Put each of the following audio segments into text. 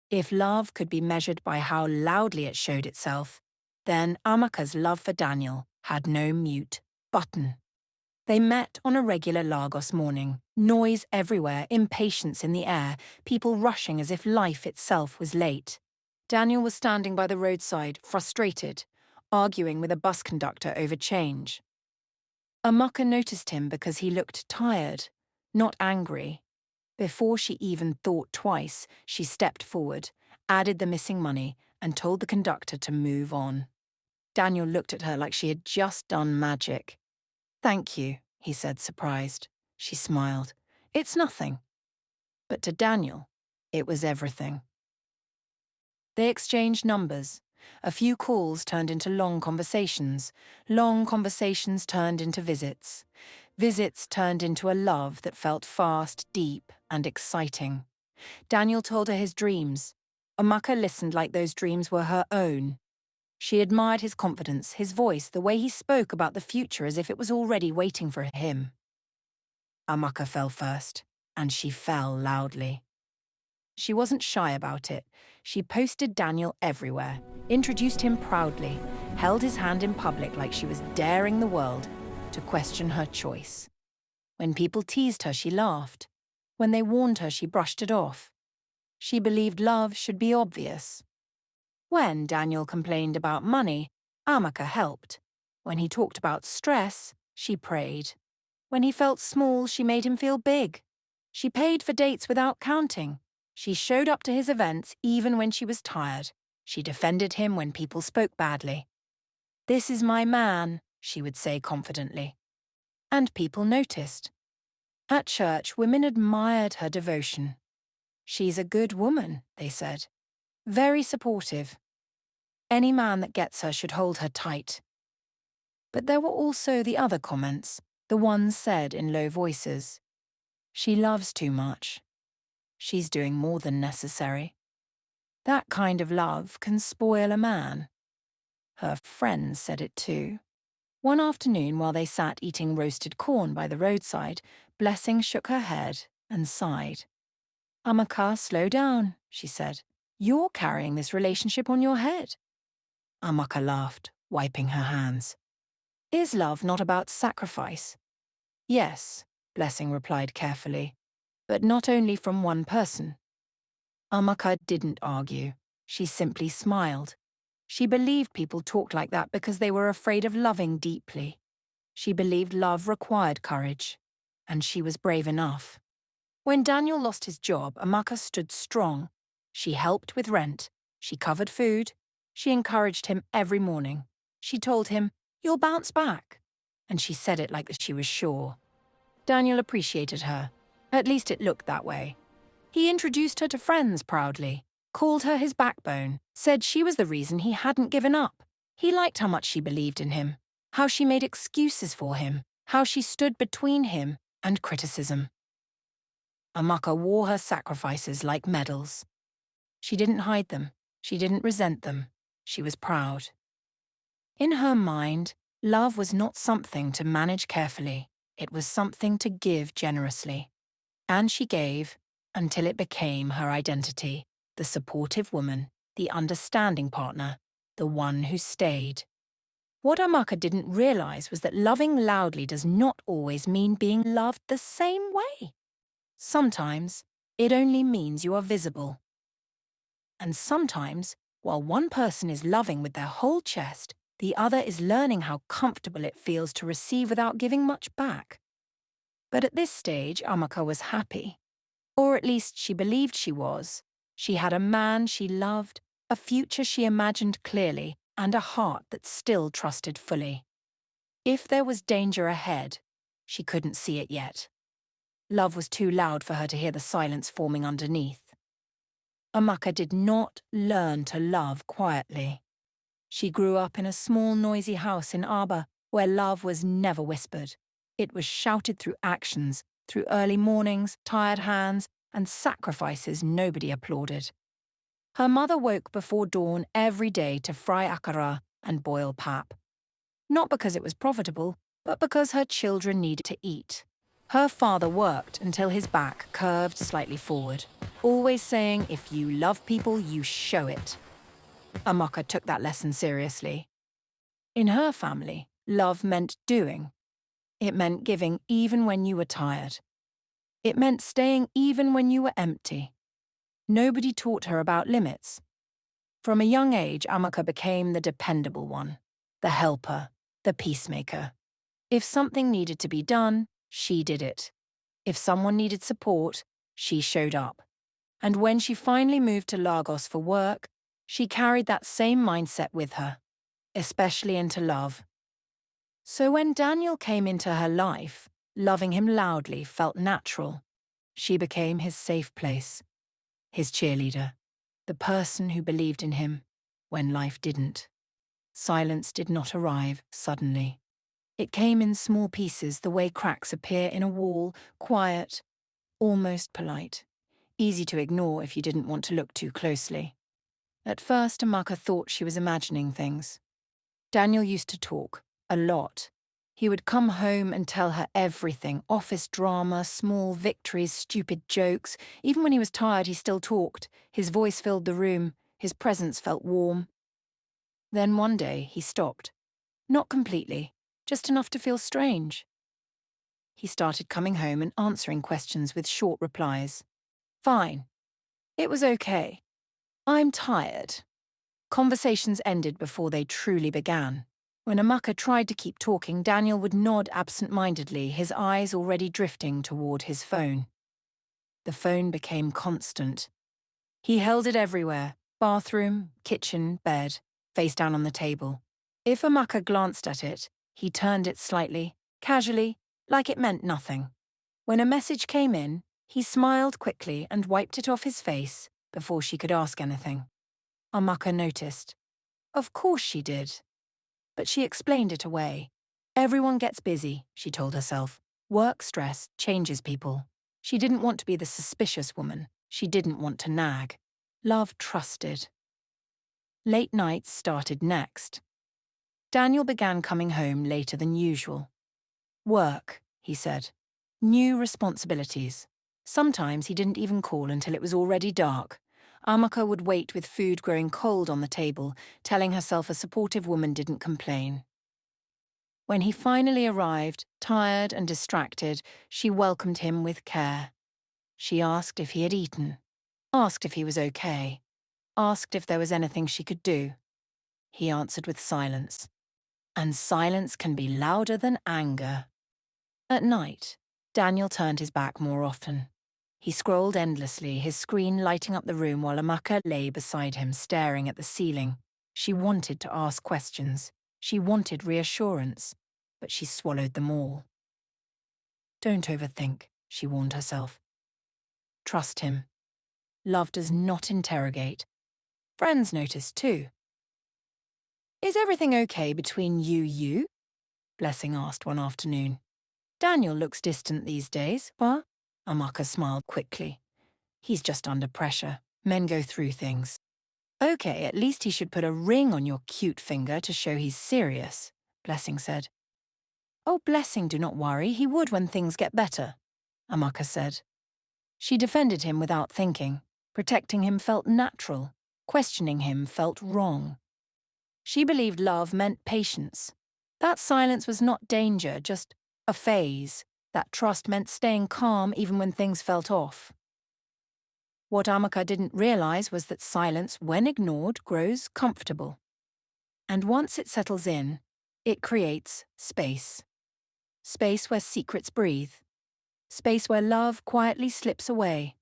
If love could be measured by how loudly it showed itself, then Amaka's love for Daniel had no mute button. They met on a regular Lagos morning, noise everywhere, impatience in the air, people rushing as if life itself was late. Daniel was standing by the roadside, frustrated, arguing with a bus conductor over change. Amaka noticed him because he looked tired, not angry. Before she even thought twice, she stepped forward, added the missing money, and told the conductor to move on. Daniel looked at her like she had just done magic. "Thank you," he said, surprised. She smiled. "It's nothing." But to Daniel, it was everything. They exchanged numbers. A few calls turned into long conversations turned into visits. Visits turned into a love that felt fast, deep, and exciting. Daniel told her his dreams. Amaka listened like those dreams were her own. She admired his confidence, his voice, the way he spoke about the future as if it was already waiting for him. Amaka fell first, and she fell loudly. She wasn't shy about it. She posted Daniel everywhere, introduced him proudly, held his hand in public like she was daring the world to question her choice. When people teased her, she laughed. When they warned her, she brushed it off. She believed love should be obvious. When Daniel complained about money, Amaka helped. When he talked about stress, she prayed. When he felt small, she made him feel big. She paid for dates without counting. She showed up to his events even when she was tired. She defended him when people spoke badly. "This is my man," she would say confidently. And people noticed. At church, women admired her devotion. "She's a good woman," they said. "Very supportive. Any man that gets her should hold her tight." But there were also the other comments, the ones said in low voices. "She loves too much. She's doing more than necessary. That kind of love can spoil a man." Her friends said it too. One afternoon, while they sat eating roasted corn by the roadside, Blessing shook her head and sighed. "Amaka, slow down," she said. "You're carrying this relationship on your head." Amaka laughed, wiping her hands. "Is love not about sacrifice?" "Yes," Blessing replied carefully, "but not only from one person." Amaka didn't argue. She simply smiled. She believed people talked like that because they were afraid of loving deeply. She believed love required courage, and she was brave enough. When Daniel lost his job, Amaka stood strong. She helped with rent. She covered food. She encouraged him every morning. She told him, "You'll bounce back." And she said it like she was sure. Daniel appreciated her. At least it looked that way. He introduced her to friends proudly, called her his backbone, said she was the reason he hadn't given up. He liked how much she believed in him, how she made excuses for him, how she stood between him and criticism. Amaka wore her sacrifices like medals. She didn't hide them. She didn't resent them. She was proud. In her mind, love was not something to manage carefully. It was something to give generously. And she gave until it became her identity, the supportive woman, the understanding partner, the one who stayed. What Amaka didn't realize was that loving loudly does not always mean being loved the same way. Sometimes, it only means you are visible. And sometimes, while one person is loving with their whole chest, the other is learning how comfortable it feels to receive without giving much back. But at this stage, Amaka was happy. Or at least she believed she was. She had a man she loved, a future she imagined clearly, and a heart that still trusted fully. If there was danger ahead, she couldn't see it yet. Love was too loud for her to hear the silence forming underneath. Amaka did not learn to love quietly. She grew up in a small, noisy house in Aba where love was never whispered. It was shouted through actions, through early mornings, tired hands, and sacrifices nobody applauded. Her mother woke before dawn every day to fry akara and boil pap. Not because it was profitable, but because her children needed to eat. Her father worked until his back curved slightly forward, always saying, if you love people, you show it. Amaka took that lesson seriously. In her family, love meant doing. It meant giving even when you were tired. It meant staying even when you were empty. Nobody taught her about limits. From a young age, Amaka became the dependable one, the helper, the peacemaker. If something needed to be done, she did it. If someone needed support, she showed up. And when she finally moved to Lagos for work, she carried that same mindset with her, especially into love. So when Daniel came into her life, loving him loudly felt natural. She became his safe place, his cheerleader, the person who believed in him when life didn't. Silence did not arrive suddenly. It came in small pieces, the way cracks appear in a wall, quiet, almost polite, easy to ignore if you didn't want to look too closely. At first, Amaka thought she was imagining things. Daniel used to talk, a lot. He would come home and tell her everything, office drama, small victories, stupid jokes. Even when he was tired, he still talked. His voice filled the room. His presence felt warm. Then one day, he stopped. Not completely, just enough to feel strange. He started coming home and answering questions with short replies. Fine. It was okay. I'm tired. Conversations ended before they truly began. When Amaka tried to keep talking, Daniel would nod absent-mindedly, his eyes already drifting toward his phone. The phone became constant. He held it everywhere, bathroom, kitchen, bed, face down on the table. If Amaka glanced at it, he turned it slightly, casually, like it meant nothing. When a message came in, he smiled quickly and wiped it off his face before she could ask anything. Amaka noticed. Of course she did. But she explained it away. Everyone gets busy, she told herself. Work stress changes people. She didn't want to be the suspicious woman. She didn't want to nag. Love trusted. Late nights started next. Daniel began coming home later than usual. Work, he said. New responsibilities. Sometimes he didn't even call until it was already dark. Amaka would wait with food growing cold on the table, telling herself a supportive woman didn't complain. When he finally arrived, tired and distracted, she welcomed him with care. She asked if he had eaten, asked if he was okay, asked if there was anything she could do. He answered with silence. And silence can be louder than anger. At night, Daniel turned his back more often. He scrolled endlessly, his screen lighting up the room while Amaka lay beside him, staring at the ceiling. She wanted to ask questions. She wanted reassurance, but she swallowed them all. Don't overthink, she warned herself. Trust him. Love does not interrogate. Friends noticed too. Is everything okay between you? Blessing asked one afternoon. Daniel looks distant these days, what? Amaka smiled quickly. He's just under pressure. Men go through things. Okay, at least he should put a ring on your cute finger to show he's serious, Blessing said. Oh, Blessing, do not worry. He would when things get better, Amaka said. She defended him without thinking. Protecting him felt natural. Questioning him felt wrong. She believed love meant patience. That silence was not danger, just a phase. That trust meant staying calm even when things felt off. What Amaka didn't realize was that silence, when ignored, grows comfortable. And once it settles in, it creates space. Space where secrets breathe. Space where love quietly slips away.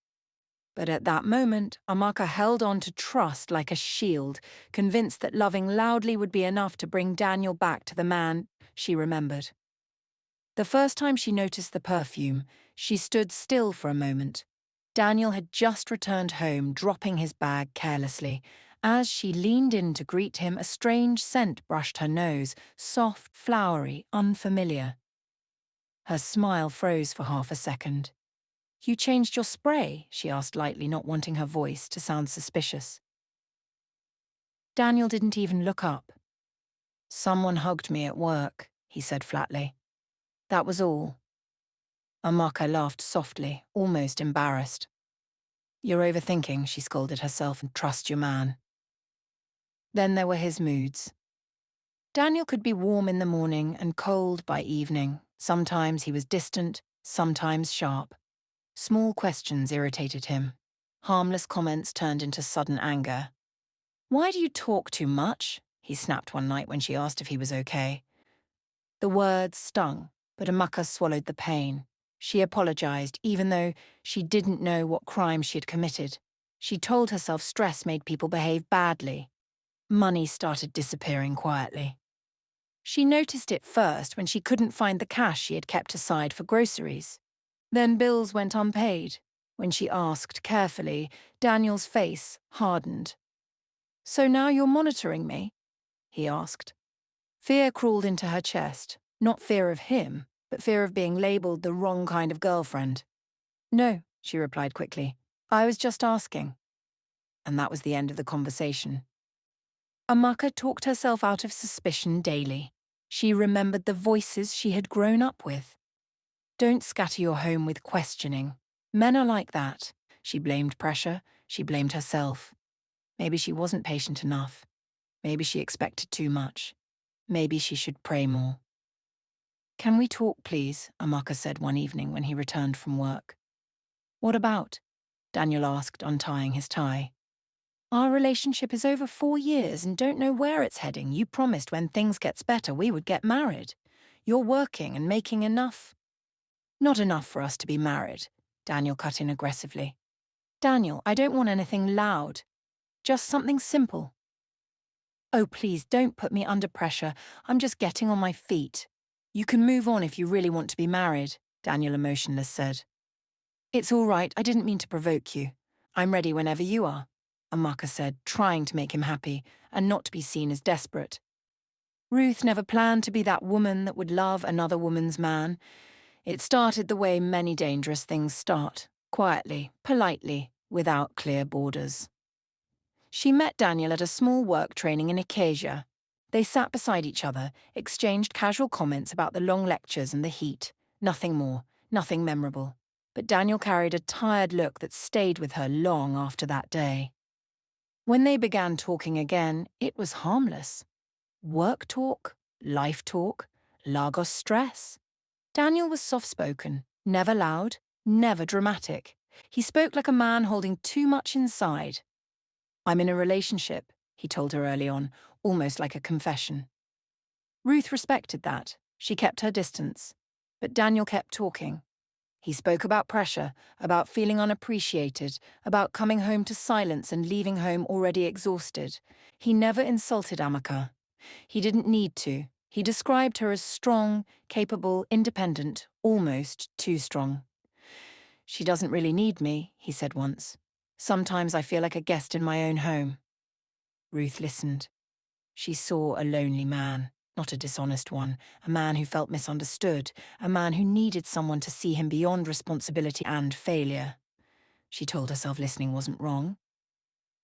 But at that moment, Amaka held on to trust like a shield, convinced that loving loudly would be enough to bring Daniel back to the man she remembered. The first time she noticed the perfume, she stood still for a moment. Daniel had just returned home, dropping his bag carelessly. As she leaned in to greet him, a strange scent brushed her nose, soft, flowery, unfamiliar. Her smile froze for half a second. You changed your spray, she asked lightly, not wanting her voice to sound suspicious. Daniel didn't even look up. Someone hugged me at work, he said flatly. That was all. Amaka laughed softly, almost embarrassed. "You're overthinking," she scolded herself, "and trust your man." Then there were his moods. Daniel could be warm in the morning and cold by evening. Sometimes he was distant, sometimes sharp. Small questions irritated him. Harmless comments turned into sudden anger. "Why do you talk too much?" he snapped one night when she asked if he was okay. The words stung, but Amaka swallowed the pain. She apologized, even though she didn't know what crime she had committed. She told herself stress made people behave badly. Money started disappearing quietly. She noticed it first when she couldn't find the cash she had kept aside for groceries. Then bills went unpaid. When she asked carefully, Daniel's face hardened. "So now you're monitoring me?" he asked. Fear crawled into her chest, not fear of him, but fear of being labelled the wrong kind of girlfriend. "No," she replied quickly. "I was just asking." And that was the end of the conversation. Amaka talked herself out of suspicion daily. She remembered the voices she had grown up with. Don't scatter your home with questioning. Men are like that. She blamed pressure. She blamed herself. Maybe she wasn't patient enough. Maybe she expected too much. Maybe she should pray more. "Can we talk, please?" Amaka said one evening when he returned from work. "What about?" Daniel asked, untying his tie. "Our relationship is over 4 years and don't know where it's heading. You promised when things gets better we would get married. You're working and making enough." "Not enough for us to be married," Daniel cut in aggressively. "Daniel, I don't want anything loud. Just something simple." "Oh, please, don't put me under pressure. I'm just getting on my feet." "You can move on if you really want to be married," Daniel, emotionless, said. "It's all right, I didn't mean to provoke you. I'm ready whenever you are," Amaka said, trying to make him happy and not to be seen as desperate. Ruth never planned to be that woman that would love another woman's man. It started the way many dangerous things start, quietly, politely, without clear borders. She met Daniel at a small work training in Acacia. They sat beside each other, exchanged casual comments about the long lectures and the heat. Nothing more, nothing memorable. But Daniel carried a tired look that stayed with her long after that day. When they began talking again, it was harmless. Work talk, life talk, Lagos stress. Daniel was soft-spoken, never loud, never dramatic. He spoke like a man holding too much inside. "I'm in a relationship," he told her early on, almost like a confession. Ruth respected that. She kept her distance. But Daniel kept talking. He spoke about pressure, about feeling unappreciated, about coming home to silence and leaving home already exhausted. He never insulted Amaka. He didn't need to. He described her as strong, capable, independent, almost too strong. "She doesn't really need me," he said once. "Sometimes I feel like a guest in my own home." Ruth listened. She saw a lonely man, not a dishonest one, a man who felt misunderstood, a man who needed someone to see him beyond responsibility and failure. She told herself listening wasn't wrong.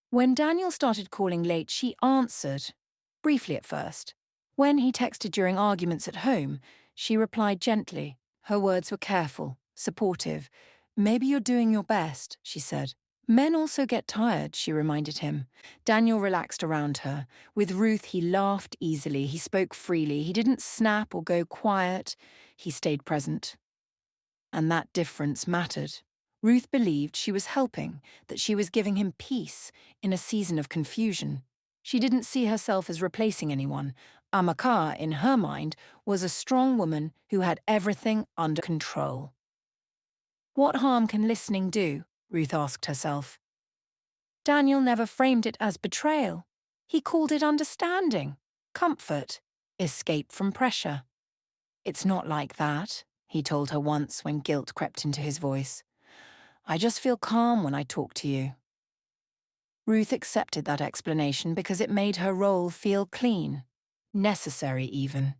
When Daniel started calling late, she answered, briefly at first. When he texted during arguments at home, she replied gently. Her words were careful, supportive. "Maybe you're doing your best," she said. "Men also get tired," she reminded him. Daniel relaxed around her. With Ruth, he laughed easily, he spoke freely, he didn't snap or go quiet, he stayed present. And that difference mattered. Ruth believed she was helping, that she was giving him peace in a season of confusion. She didn't see herself as replacing anyone. Amaka, in her mind, was a strong woman who had everything under control. What harm can listening do? Ruth asked herself. Daniel never framed it as betrayal. He called it understanding, comfort, escape from pressure. "It's not like that," he told her once when guilt crept into his voice. "I just feel calm when I talk to you." Ruth accepted that explanation because it made her role feel clean, necessary even.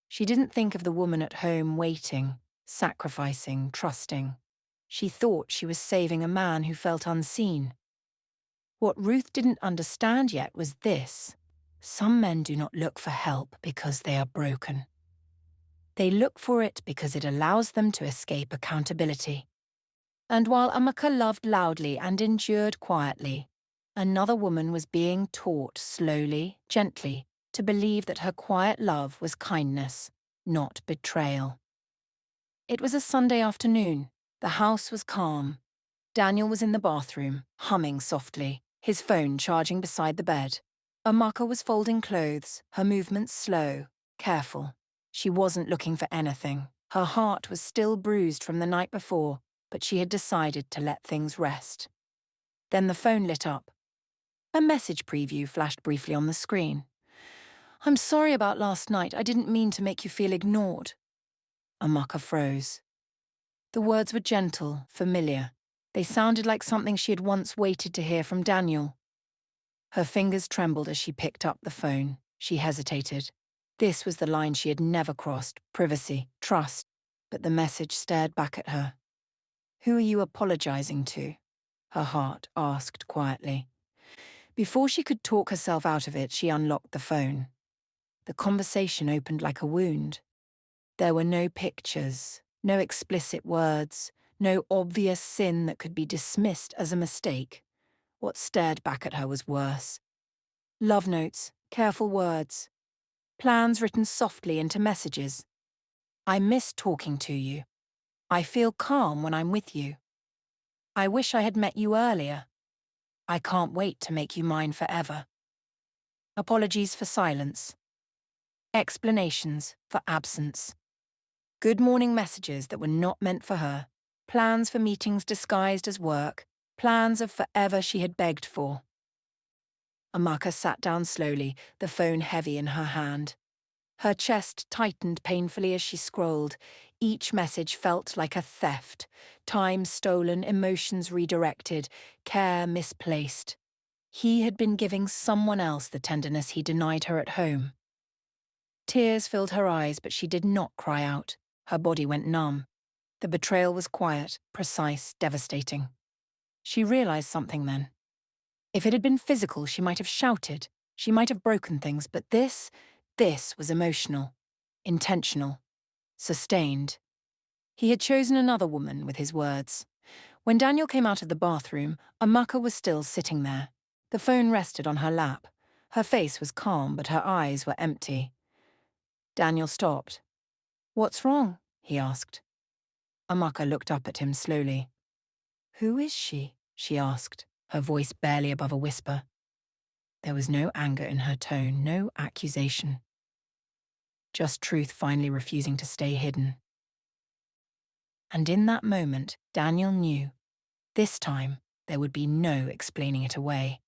She didn't think of the woman at home waiting, sacrificing, trusting. She thought she was saving a man who felt unseen. What Ruth didn't understand yet was this: some men do not look for help because they are broken. They look for it because it allows them to escape accountability. And while Amaka loved loudly and endured quietly, another woman was being taught slowly, gently, to believe that her quiet love was kindness, not betrayal. It was a Sunday afternoon. The house was calm. Daniel was in the bathroom, humming softly, his phone charging beside the bed. Amaka was folding clothes, her movements slow, careful. She wasn't looking for anything. Her heart was still bruised from the night before, but she had decided to let things rest. Then the phone lit up. A message preview flashed briefly on the screen. "I'm sorry about last night. I didn't mean to make you feel ignored." Amaka froze. The words were gentle, familiar. They sounded like something she had once waited to hear from Daniel. Her fingers trembled as she picked up the phone. She hesitated. This was the line she had never crossed: privacy, trust. But the message stared back at her. "Who are you apologizing to?" her heart asked quietly. Before she could talk herself out of it, she unlocked the phone. The conversation opened like a wound. There were no pictures, no explicit words, no obvious sin that could be dismissed as a mistake. What stared back at her was worse. Love notes, careful words, plans written softly into messages. "I miss talking to you. I feel calm when I'm with you. I wish I had met you earlier. I can't wait to make you mine forever. Apologies for silence. Explanations for absence. Good morning messages that were not meant for her. Plans for meetings disguised as work. Plans of forever she had begged for." Amaka sat down slowly, the phone heavy in her hand. Her chest tightened painfully as she scrolled. Each message felt like a theft. Time stolen, emotions redirected, care misplaced. He had been giving someone else the tenderness he denied her at home. Tears filled her eyes, but she did not cry out. Her body went numb. The betrayal was quiet, precise, devastating. She realized something then. If it had been physical, she might have shouted. She might have broken things, but this was emotional, intentional, sustained. He had chosen another woman with his words. When Daniel came out of the bathroom, Amaka was still sitting there. The phone rested on her lap. Her face was calm, but her eyes were empty. Daniel stopped. "What's wrong?" he asked. Amaka looked up at him slowly. "Who is she?" she asked, her voice barely above a whisper. There was no anger in her tone, no accusation. Just truth finally refusing to stay hidden. And in that moment, Daniel knew. This time, there would be no explaining it away.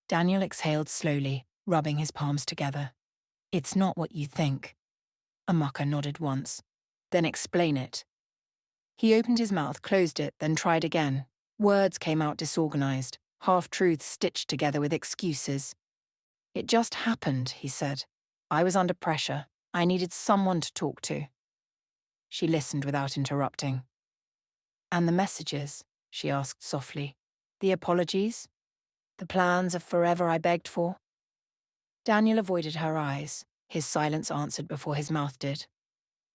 Daniel exhaled slowly, rubbing his palms together. "It's not what you think." Amaka nodded once. "Then explain it." He opened his mouth, closed it, then tried again. Words came out disorganized, half-truths stitched together with excuses. "It just happened," he said. "I was under pressure. I needed someone to talk to." She listened without interrupting. "And the messages?" she asked softly. "The apologies? The plans of forever I begged for?" Daniel avoided her eyes. His silence answered before his mouth did.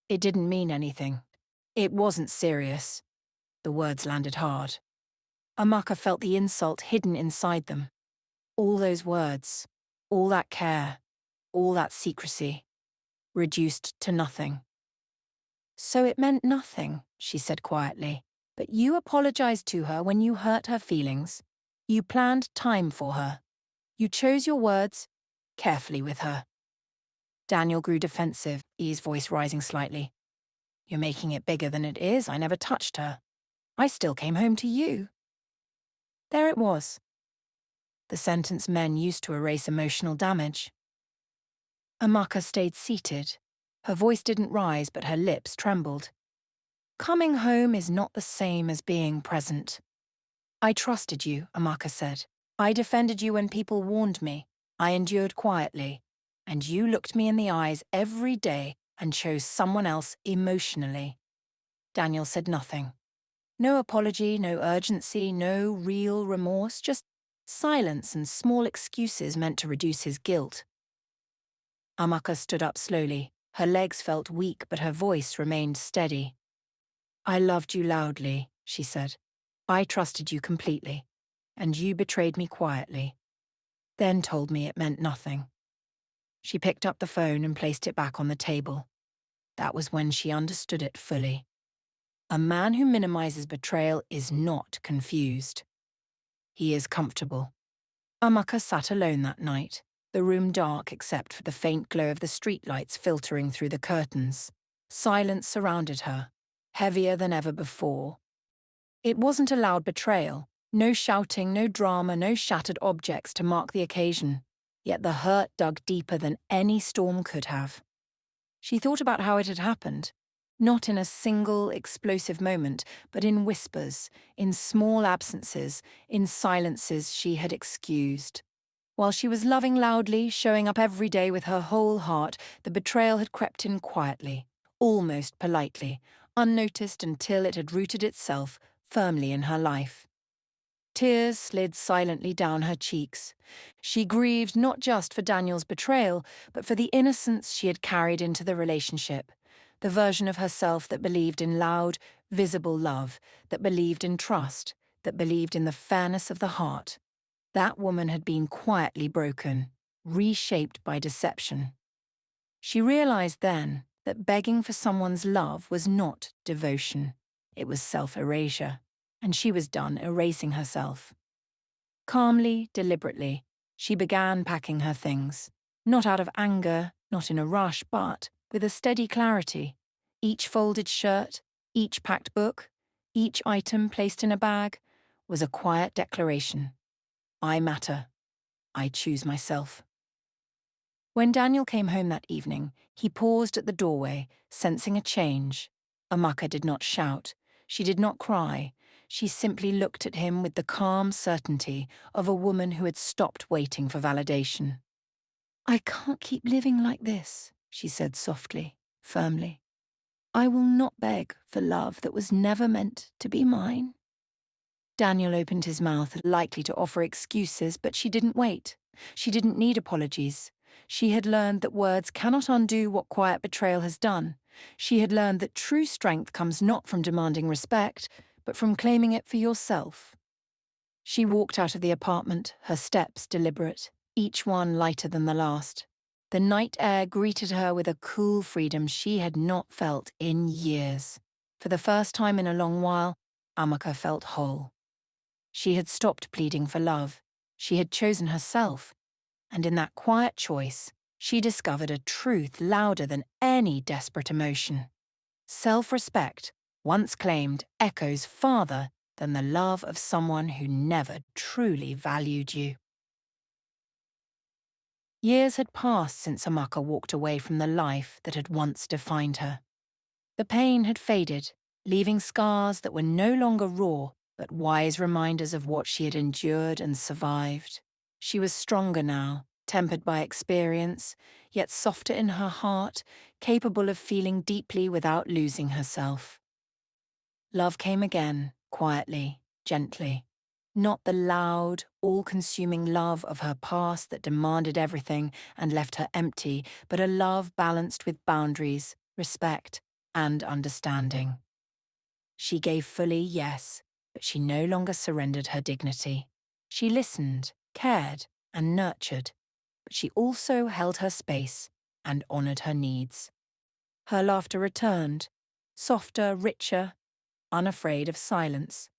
"It didn't mean anything. It wasn't serious." The words landed hard. Amaka felt the insult hidden inside them. All those words, all that care, all that secrecy, reduced to nothing. "So it meant nothing," she said quietly. "But you apologized to her when you hurt her feelings. You planned time for her. You chose your words carefully with her." Daniel grew defensive, E's voice rising slightly. "You're making it bigger than it is. I never touched her. I still came home to you." There it was. The sentence men used to erase emotional damage. Amaka stayed seated. Her voice didn't rise, but her lips trembled. "Coming home is not the same as being present." "I trusted you," Amaka said. "I defended you when people warned me. I endured quietly. And you looked me in the eyes every day and chose someone else emotionally." Daniel said nothing. No apology, no urgency, no real remorse, just silence and small excuses meant to reduce his guilt. Amaka stood up slowly, Her legs felt weak, but her voice remained steady. "I loved you loudly," she said. "I trusted you completely, and you betrayed me quietly, then told me it meant nothing." She picked up the phone and placed it back on the table. That was when she understood it fully. A man who minimizes betrayal is not confused. He is comfortable. Amaka sat alone that night, the room dark except for the faint glow of the streetlights filtering through the curtains. Silence surrounded her, heavier than ever before. It wasn't a loud betrayal. No shouting, no drama, no shattered objects to mark the occasion. Yet the hurt dug deeper than any storm could have. She thought about how it had happened. Not in a single, explosive moment, but in whispers, in small absences, in silences she had excused. While she was loving loudly, showing up every day with her whole heart, the betrayal had crept in quietly, almost politely, unnoticed until it had rooted itself firmly in her life. Tears slid silently down her cheeks. She grieved not just for Daniel's betrayal, but for the innocence she had carried into the relationship, the version of herself that believed in loud, visible love, that believed in trust, that believed in the fairness of the heart. That woman had been quietly broken, reshaped by deception. She realized then that begging for someone's love was not devotion. It was self-erasure, and she was done erasing herself. Calmly, deliberately, she began packing her things, not out of anger, not in a rush, but with a steady clarity. Each folded shirt, each packed book, each item placed in a bag was a quiet declaration. I matter. I choose myself. When Daniel came home that evening, he paused at the doorway, sensing a change. Amaka did not shout. She did not cry. She simply looked at him with the calm certainty of a woman who had stopped waiting for validation. "I can't keep living like this," she said softly, firmly. "I will not beg for love that was never meant to be mine." Daniel opened his mouth, likely to offer excuses, but she didn't wait. She didn't need apologies. She had learned that words cannot undo what quiet betrayal has done. She had learned that true strength comes not from demanding respect, but from claiming it for yourself. She walked out of the apartment, her steps deliberate, each one lighter than the last. The night air greeted her with a cool freedom she had not felt in years. For the first time in a long while, Amaka felt whole. She had stopped pleading for love. She had chosen herself. And in that quiet choice, she discovered a truth louder than any desperate emotion. Self-respect, once claimed, echoes farther than the love of someone who never truly valued you. Years had passed since Amaka walked away from the life that had once defined her. The pain had faded, leaving scars that were no longer raw, but wise reminders of what she had endured and survived. She was stronger now, tempered by experience, yet softer in her heart, capable of feeling deeply without losing herself. Love came again, quietly, gently. Not the loud, all-consuming love of her past that demanded everything and left her empty, but a love balanced with boundaries, respect, and understanding. She gave fully, yes, but she no longer surrendered her dignity. She listened, cared, and nurtured, but she also held her space and honored her needs. Her laughter returned, softer, richer, unafraid of silence.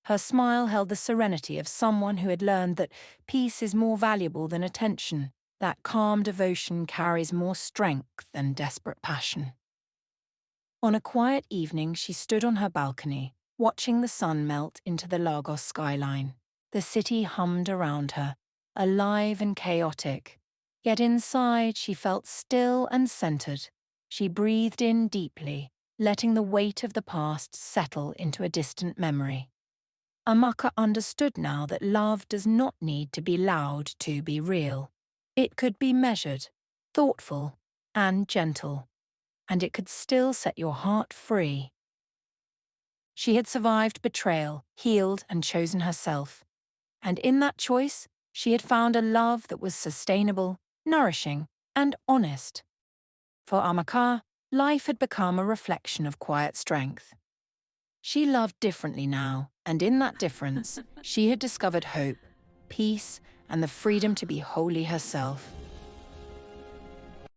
Her smile held the serenity of someone who had learned that peace is more valuable than attention, that calm devotion carries more strength than desperate passion. On a quiet evening, she stood on her balcony, watching the sun melt into the Lagos skyline. The city hummed around her, alive and chaotic. Yet inside, she felt still and centered. She breathed in deeply, letting the weight of the past settle into a distant memory. Amaka understood now that love does not need to be loud to be real. It could be measured, thoughtful, and gentle, and it could still set your heart free. She had survived betrayal, healed, and chosen herself. And in that choice, she had found a love that was sustainable, nourishing, and honest. For Amaka, life had become a reflection of quiet strength. She loved differently now, and in that difference, she had discovered hope, peace, and the freedom to be wholly herself.